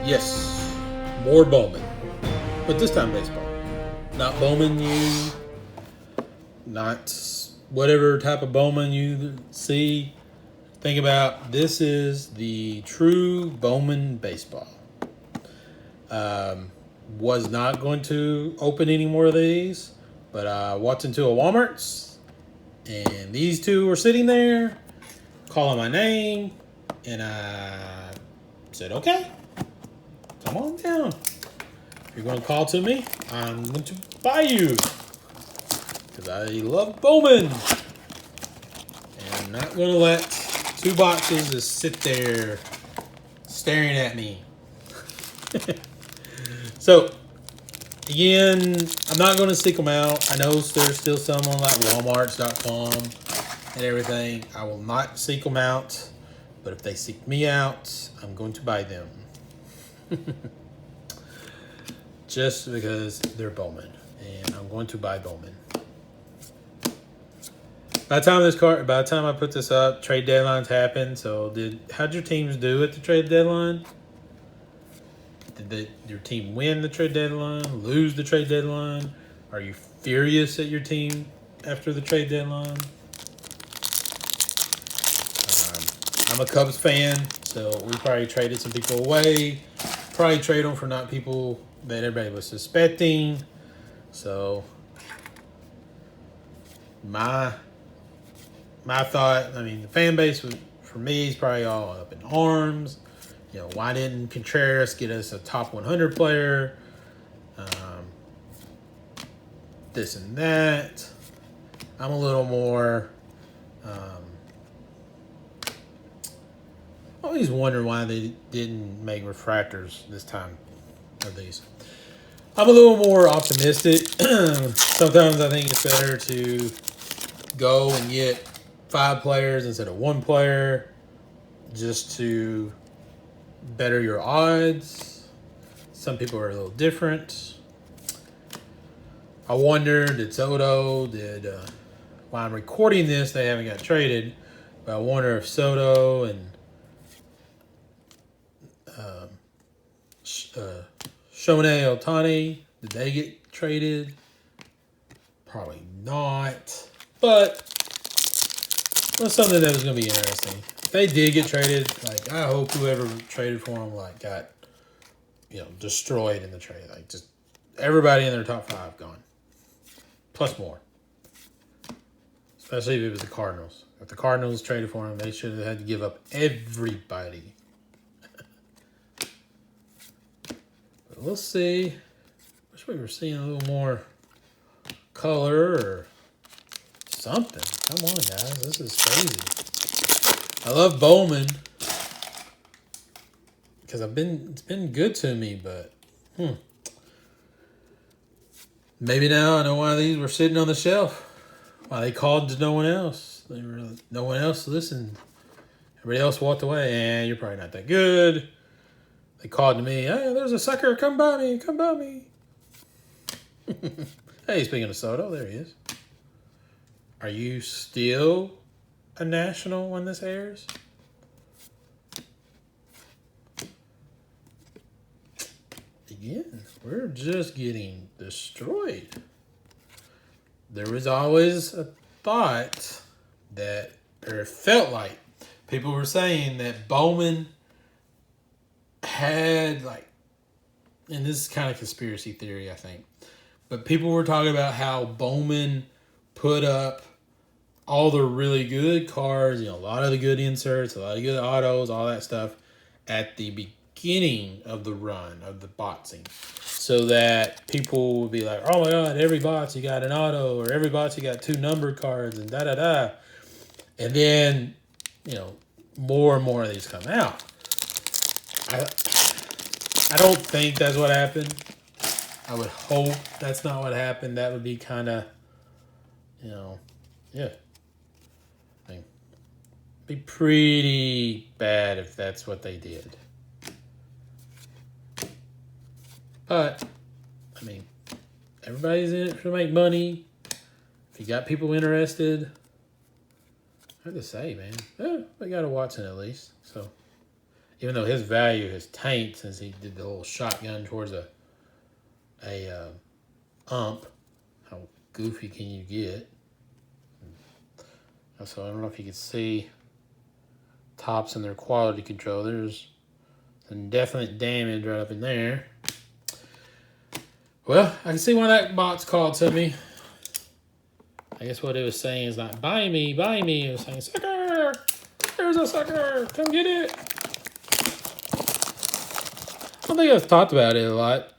Yes, more Bowman, but this time baseball. Not Bowman you, not whatever type of Bowman you see. Think about this is the true Bowman baseball. Was not going to open any more of these, but I walked into a Walmart's and these two were sitting there calling my name, and I said, okay, come on down. If you're going to call to me, I'm going to buy you because I love Bowman. And I'm not going to let two boxes just sit there staring at me. So, again, I'm not going to seek them out. I know there's still some on like Walmarts.com and everything. I will not seek them out. But if they seek me out, I'm going to buy them. Just because they're Bowman. And I'm going to buy Bowman. By the time I put this up, trade deadlines happened. So how'd your teams do at the trade deadline? Did your team win the trade deadline? Lose the trade deadline? Are you furious at your team after the trade deadline? I'm a Cubs fan, so we probably traded some people away. Probably trade them for not people that everybody was suspecting. So my thought, the fan base for me is probably all up in arms. Why didn't Contreras get us a top 100 player? This and that. I'm a little more... always wonder why they didn't make refractors this time of these. I'm a little more optimistic. Sometimes I think it's better to go and get 5 players instead of 1 player just to better your odds. Some people are a little different. I wonder, while I'm recording this, they haven't got traded, but I wonder if Soto and Shohei Ohtani, did they get traded? Probably not. But it was something that was going to be interesting. If they did get traded, I hope whoever traded for them, got, destroyed in the trade. Just everybody in their top 5 gone. Plus more. Especially if it was the Cardinals. If the Cardinals traded for them, they should have had to give up everybody. But we'll see. Wish we were seeing a little more color or something. Come on, guys. This is crazy. I love Bowman because it's been good to me, but maybe now I know why these were sitting on the shelf. Why they called to no one else. No one else listened. Everybody else walked away. And you're probably not that good. They called to me. Hey, there's a sucker. Come by me. Come by me. Hey, speaking of Soto, there he is. Are you still a national when this airs? Again, we're just getting destroyed. There was always a thought that, or it felt like, people were saying that Bowman had, and this is kind of conspiracy theory, I think, but people were talking about how Bowman put up all the really good cards, a lot of the good inserts, a lot of good autos, all that stuff at the beginning of the run of the boxing. So that people would be like, oh my God, every box you got an auto, or every box you got 2 numbered cards, and da-da-da. And then, more and more of these come out. I don't think that's what happened. I would hope that's not what happened. That would be kind of, yeah. Be pretty bad if that's what they did. But, everybody's in it to make money. If you got people interested, hard to say, man. We got a Watson at least. So, Even though his value has tanked since he did the little shotgun towards a ump. How goofy can you get? So I don't know if you can see tops in their quality control. There's some definite damage right up in there. Well, I can see why that box called to me. I guess what it was saying is not, buy me, buy me. It was saying, sucker, there's a sucker, come get it. I don't think I've talked about it a lot.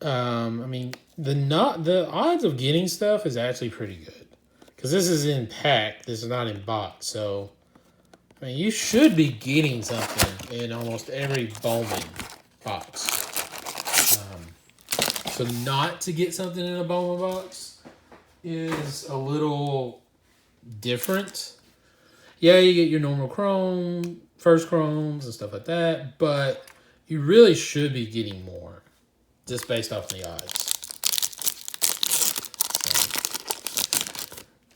I mean, the odds of getting stuff is actually pretty good. Because this is in pack, this is not in box. So, I mean, you should be getting something in almost every Bowman box. So not to get something in a Bowman box is a little different. Yeah, you get your normal chrome, first chromes and stuff like that, but you really should be getting more just based off the odds.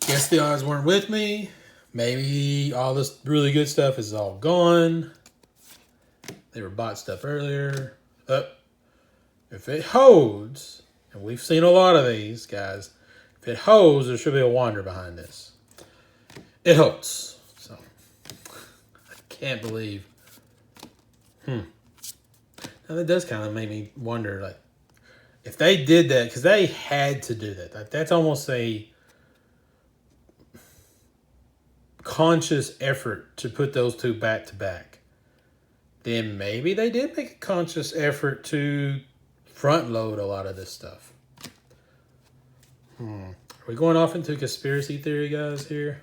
Guess the odds weren't with me. Maybe all this really good stuff is all gone. They were bought stuff earlier. If it holds, and we've seen a lot of these, guys, if it holds, there should be a wonder behind this. It holds. So, I can't believe. Now, that does kind of make me wonder, like, if they did that, because they had to do that. Like, that's almost a conscious effort to put those two back to back. Then maybe they did make a conscious effort to front load a lot of this stuff. Are we going off into conspiracy theory, guys, here?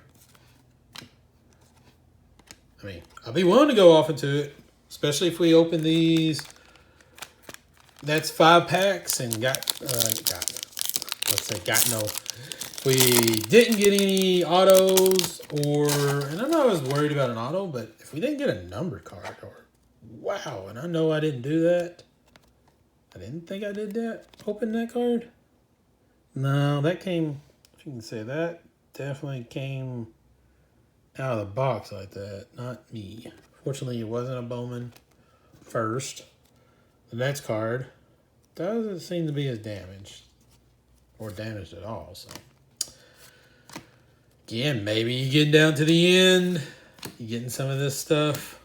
I mean, I'll be willing to go off into it, especially if we open these. That's 5 packs and we didn't get any autos, and I know I was worried about an auto, but if we didn't get a number card, wow, and I know I didn't do that. I didn't think I did that. Open that card? No, that came, if you can say that, definitely came out of the box like that. Not me. Fortunately, it wasn't a Bowman first. The next card doesn't seem to be as damaged. Or damaged at all, so. Again, maybe you're getting down to the end. You're getting some of this stuff.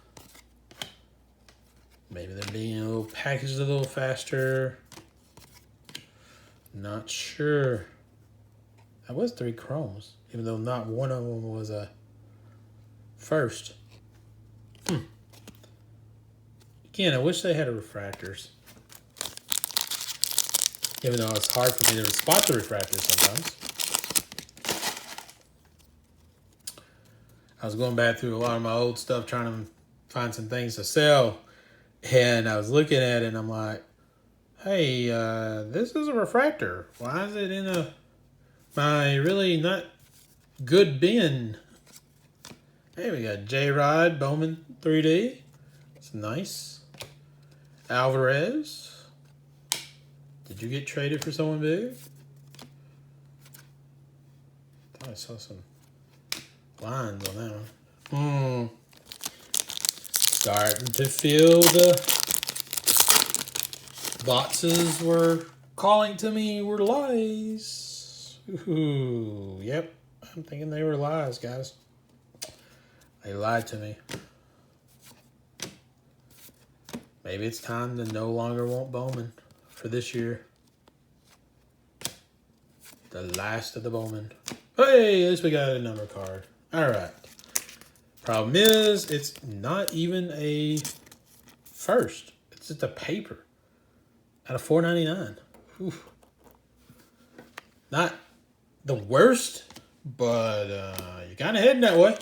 Maybe they're being a little packaged a little faster. Not sure. That was 3 chromes, even though not one of them was a first. Again, I wish they had a refractors. Even though it's hard for me to spot the refractors sometimes. I was going back through a lot of my old stuff trying to find some things to sell. And I was looking at it and I'm like, hey, this is a refractor. Why is it in my really not good bin? Hey, we got J-Rod Bowman 3D. It's nice. Alvarez. Did you get traded for someone big? Thought I saw some lines on that one. Starting to feel the boxes were calling to me were lies. Ooh, yep. I'm thinking they were lies, guys. They lied to me. Maybe it's time to no longer want Bowman for this year. The last of the Bowman. Hey, at least we got a number card. All right. Problem is, it's not even a first. It's just a paper out of $4.99. Oof. Not the worst, but you're kind of heading that way.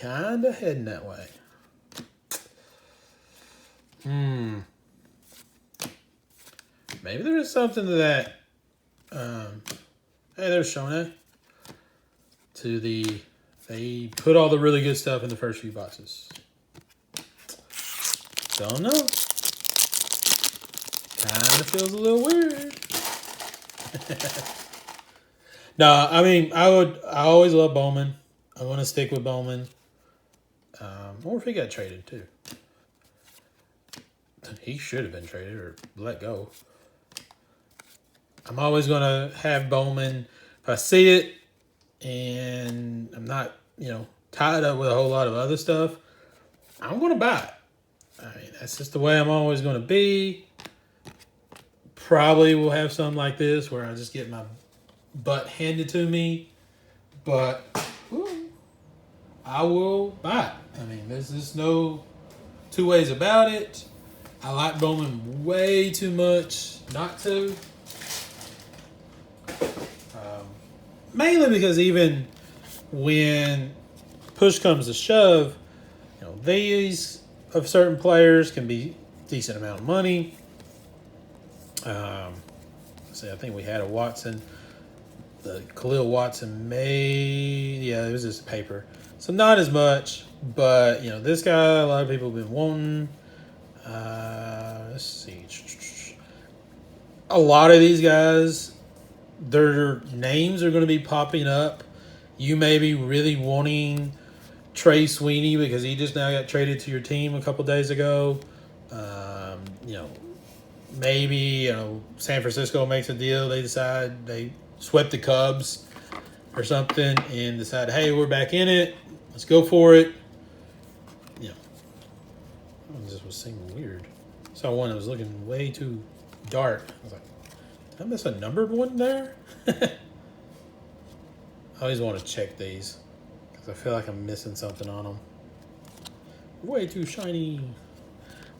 Kind of heading that way. Maybe there is something to that. Hey, there's Shona. They put all the really good stuff in the first few boxes. Don't know. Kind of feels a little weird. No, I mean, I always love Bowman. I'm going to stick with Bowman. Or if he got traded too. He should have been traded or let go. I'm always going to have Bowman. If I see it and I'm not, tied up with a whole lot of other stuff, I'm going to buy it. I mean, that's just the way I'm always going to be. Probably will have something like this where I just get my butt handed to me. But I will buy it. I mean, there's just no two ways about it. I like Bowman way too much not to. Mainly because even when push comes to shove, these of certain players can be decent amount of money. I think we had a Watson. The Khalil Watson it was just a paper. So not as much, but this guy, a lot of people have been wanting. Let's see. A lot of these guys, their names are going to be popping up. You may be really wanting Trey Sweeney because he just now got traded to your team a couple days ago. Maybe San Francisco makes a deal. They decide they swept the Cubs or something and decide, hey, we're back in it. Let's go for it. I just was singing weird. Saw one that was looking way too dark. I was like, did I miss a numbered one there? I always want to check these because I feel like I'm missing something on them. Way too shiny.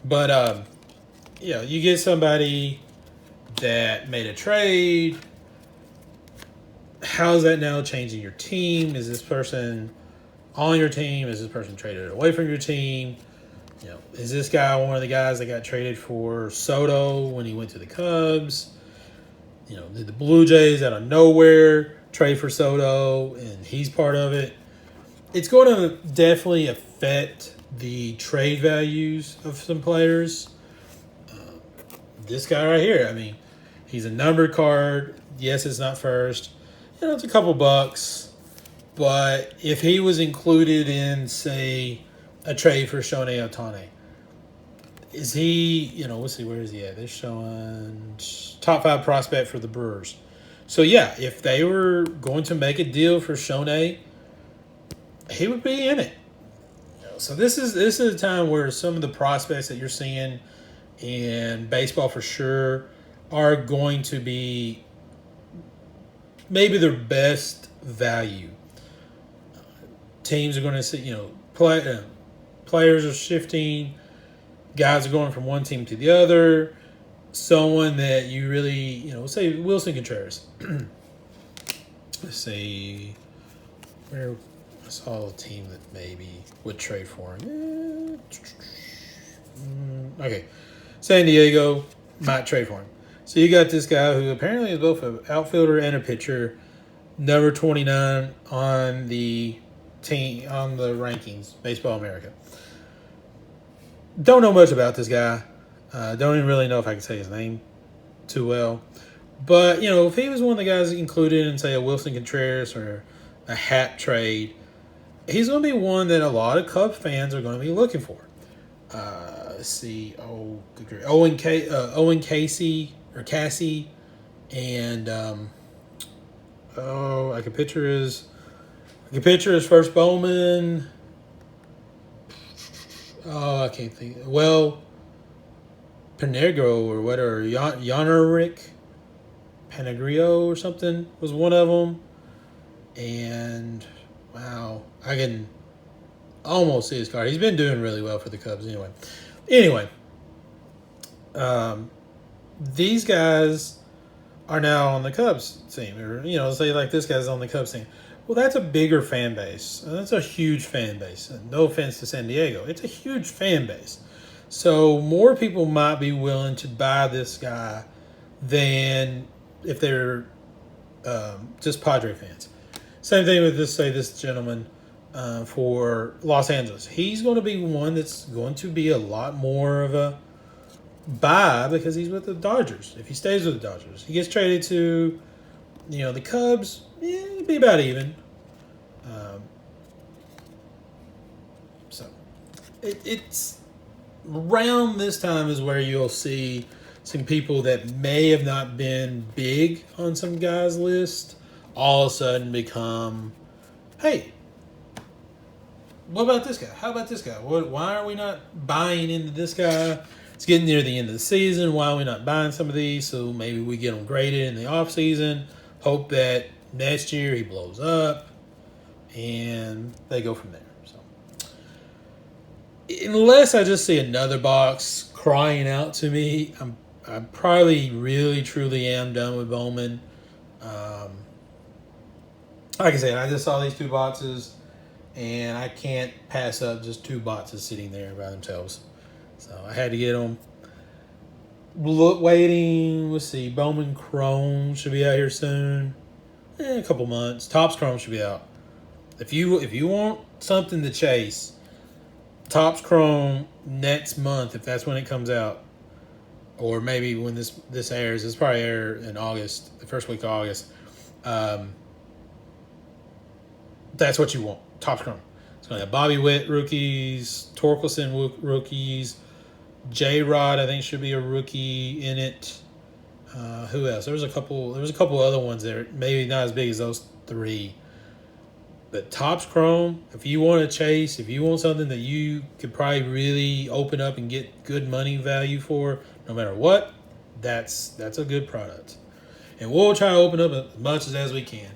But, you get somebody that made a trade. How's that now changing your team? Is this person on your team? Is this person traded away from your team? Is this guy one of the guys that got traded for Soto when he went to the Cubs? Did the Blue Jays out of nowhere trade for Soto and he's part of it? It's going to definitely affect the trade values of some players. This guy right here, I mean, he's a numbered card. Yes, it's not first. It's a couple bucks. But if he was included in, say, a trade for Shohei Ohtani, is he, let's see, where is he at? They're showing top 5 prospect for the Brewers. So, yeah, if they were going to make a deal for Shohei, he would be in it. So this is a time where some of the prospects that you're seeing in baseball for sure are going to be maybe their best value. Teams are going to see, players are shifting. Guys are going from one team to the other. Someone that you really, say Wilson Contreras. Let's see where I saw a team that maybe would trade for him. Okay. San Diego might trade for him. So you got this guy who apparently is both an outfielder and a pitcher, number 29 on the team on the rankings, Baseball America. Don't know much about this guy. Don't even really know if I can say his name too well. But, if he was one of the guys included in, say, a Wilson Contreras or a Happ trade, he's going to be one that a lot of Cubs fans are going to be looking for. Let's see. Owen Casey, and I can picture his first Bowman. I can't think. Well, Penegro or whatever, Yanarick Panagrio or something was one of them. And wow, I can almost see his card. He's been doing really well for the Cubs anyway. These guys are now on the Cubs team. Or, say like this guy's on the Cubs team. Well, that's a bigger fan base. That's a huge fan base. No offense to San Diego. It's a huge fan base. So more people might be willing to buy this guy than if they're just Padre fans. Same thing with this gentleman for Los Angeles. He's going to be one that's going to be a lot more of a buy because he's with the Dodgers. If he stays with the Dodgers, he gets traded to, the Cubs. It'd be about even. it's around this time is where you'll see some people that may have not been big on some guys' list all of a sudden become, hey, what about this guy? How about this guy? Why are we not buying into this guy? It's getting near the end of the season. Why are we not buying some of these? So maybe we get them graded in the offseason. Hope that next year he blows up. And they go from there. So, unless I just see another box crying out to me, I'm probably really truly am done with Bowman. Like I said, I just saw these two boxes, and I can't pass up just two boxes sitting there by themselves. So I had to get them. Waiting. Let's see. Bowman Chrome should be out here soon. A couple months. Topps Chrome should be out. If you want something to chase, Topps Chrome next month, if that's when it comes out, or maybe when this airs, it's probably air in August, the first week of August. That's what you want. Topps Chrome. It's going to have Bobby Witt rookies, Torkelson rookies, J-Rod I think should be a rookie in it. Who else? There was a couple other ones there, maybe not as big as those three. But Topps Chrome, if you want to chase, if you want something that you could probably really open up and get good money value for, no matter what, that's a good product. And we'll try to open up as much as we can.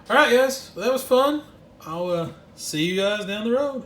All right, guys. Well, that was fun. I'll see you guys down the road.